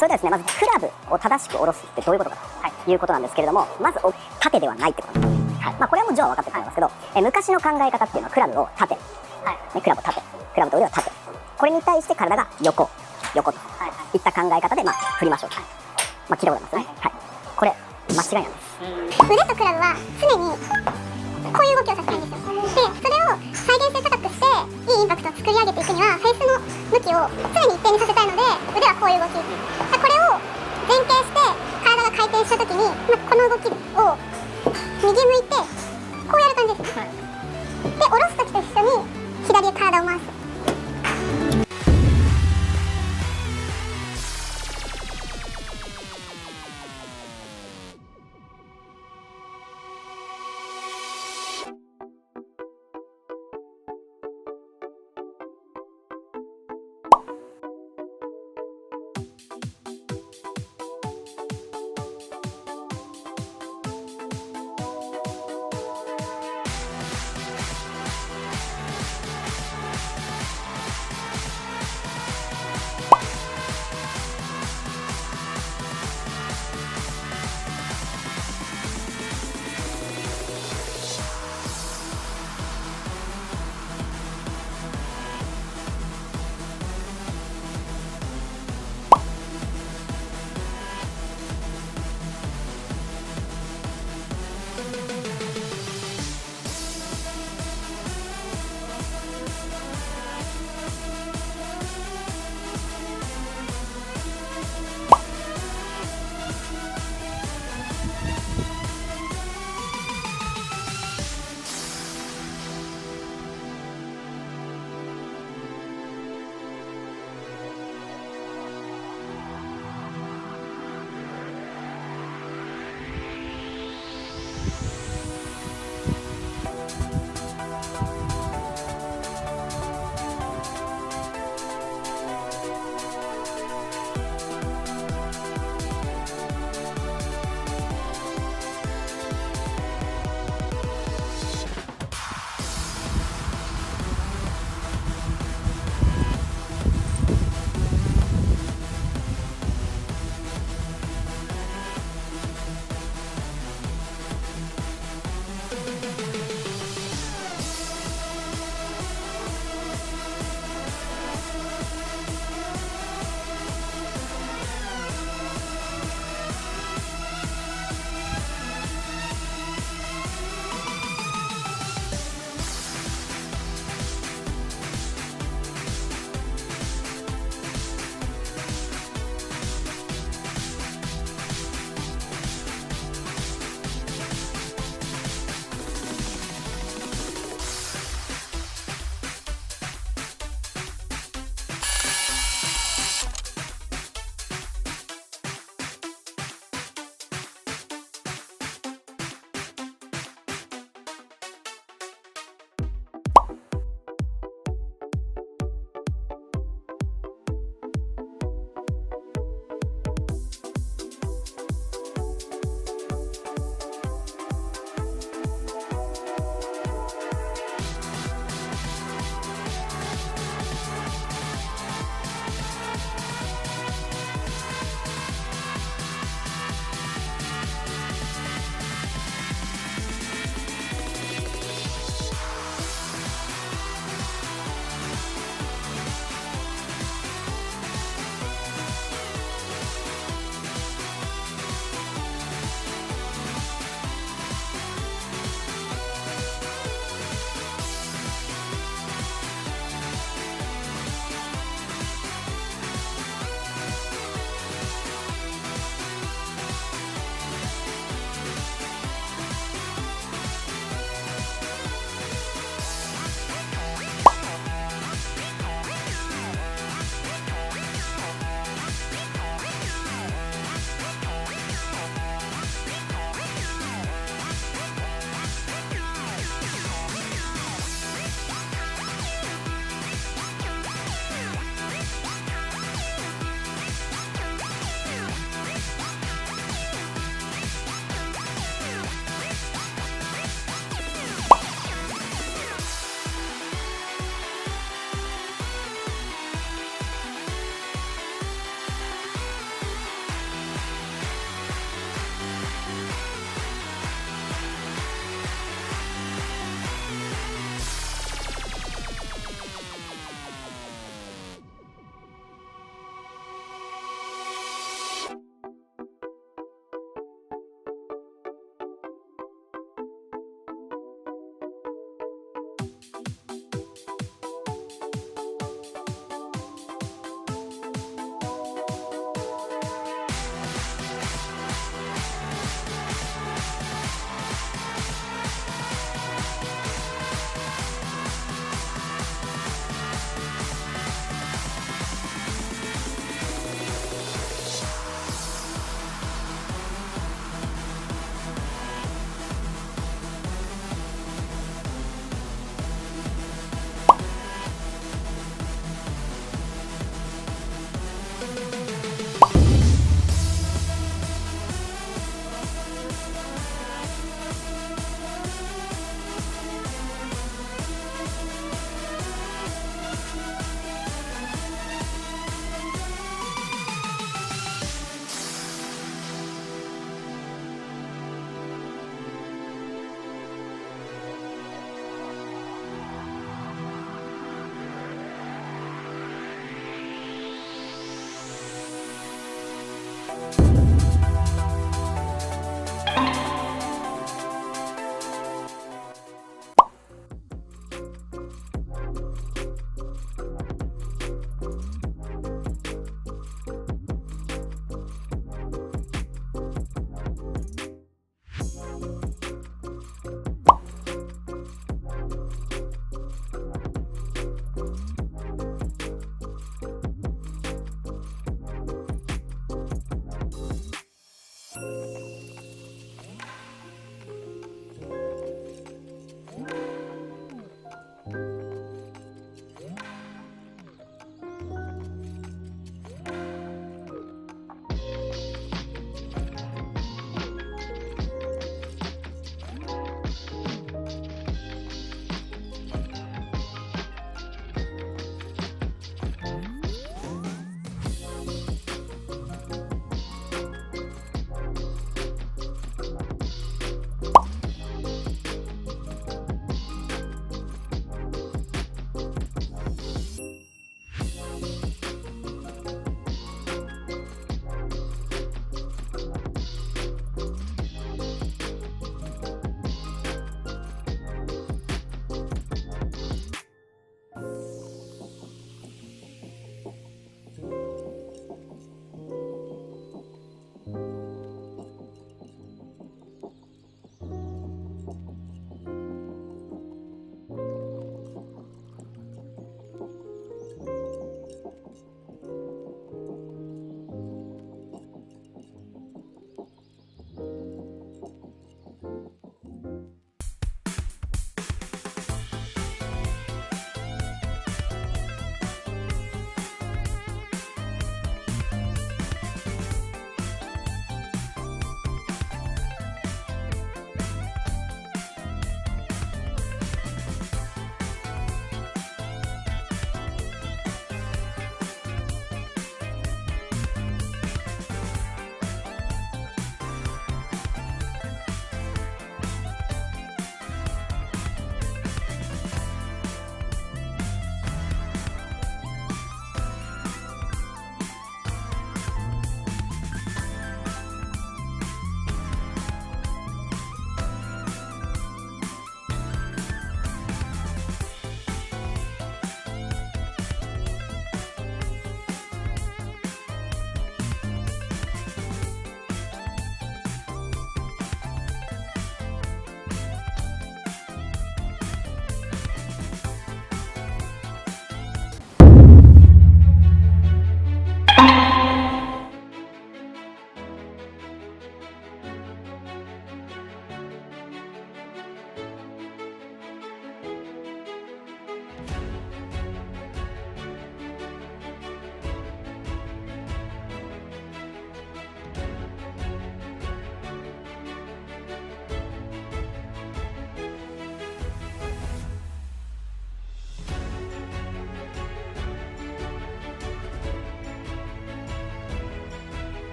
それではですね、まずクラブを正しく下ろすってどういうことかということなんですけれども、まず縦ではないってことなんです。はい。まあこれはもうジョーは分かってると思いますけど、昔の考え方っていうのはクラブを縦、ね、クラブを縦、クラブと腕は縦、これに対して体が横といった考え方でまあ振りましょう。まあ聞いたことありますね。はい。これ間違いなんです。腕とクラブは常にこういう動きをさせてるんですよ。で、それを再現性高くしていいインパクトを作り上げていくにはフェイスの向きを常に一定にさせたいので、腕はこういう動き、これを前傾して体が回転した時に、この動きを右向いてこうやる感じです。で、下ろす時と一緒に左へ体を回す。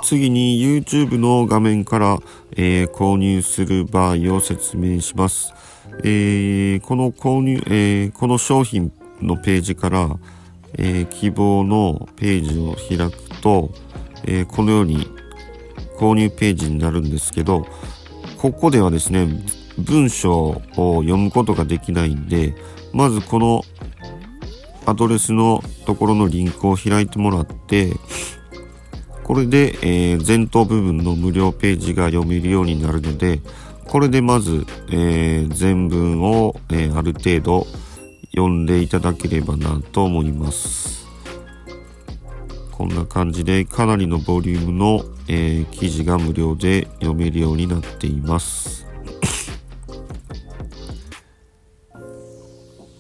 次に YouTube の画面から、購入する場合を説明します。この商品のページから、希望のページを開くと、このように購入ページになるんですけど、ここではですね、文章を読むことができないんで、まずこのアドレスのところのリンクを開いてもらって、これで、前頭部分の無料ページが読めるようになるので、これでまず、全文を、ある程度読んでいただければなと思います。こんな感じでかなりのボリュームの、記事が無料で読めるようになっています。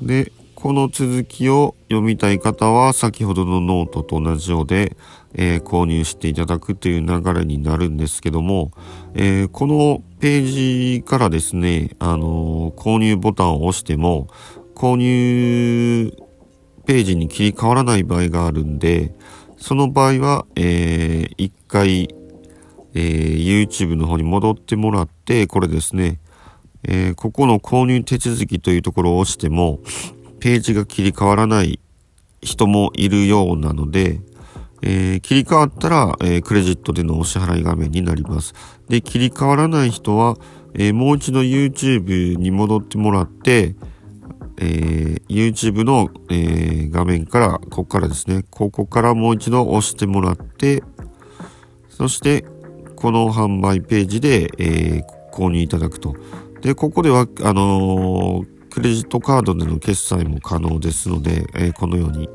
で、この続きを読みたい方は先ほどのノートと同じようで、購入していただくという流れになるんですけども、このページからですね、購入ボタンを押しても購入ページに切り替わらない場合があるんで、その場合は、一回、YouTube の方に戻ってもらって、これですね、ここの購入手続きというところを押してもページが切り替わらない人もいるようなので、切り替わったら、クレジットでのお支払い画面になります。で、切り替わらない人は、もう一度 YouTube に戻ってもらって、YouTube の、画面から、ここからですね、ここからもう一度押してもらって、そしてこの販売ページで、購入いただくと。で、ここではクレジットカードでの決済も可能ですので、このように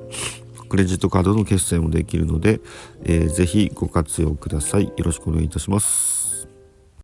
クレジットカードの決済もできるので、ぜひご活用ください。よろしくお願いいたします。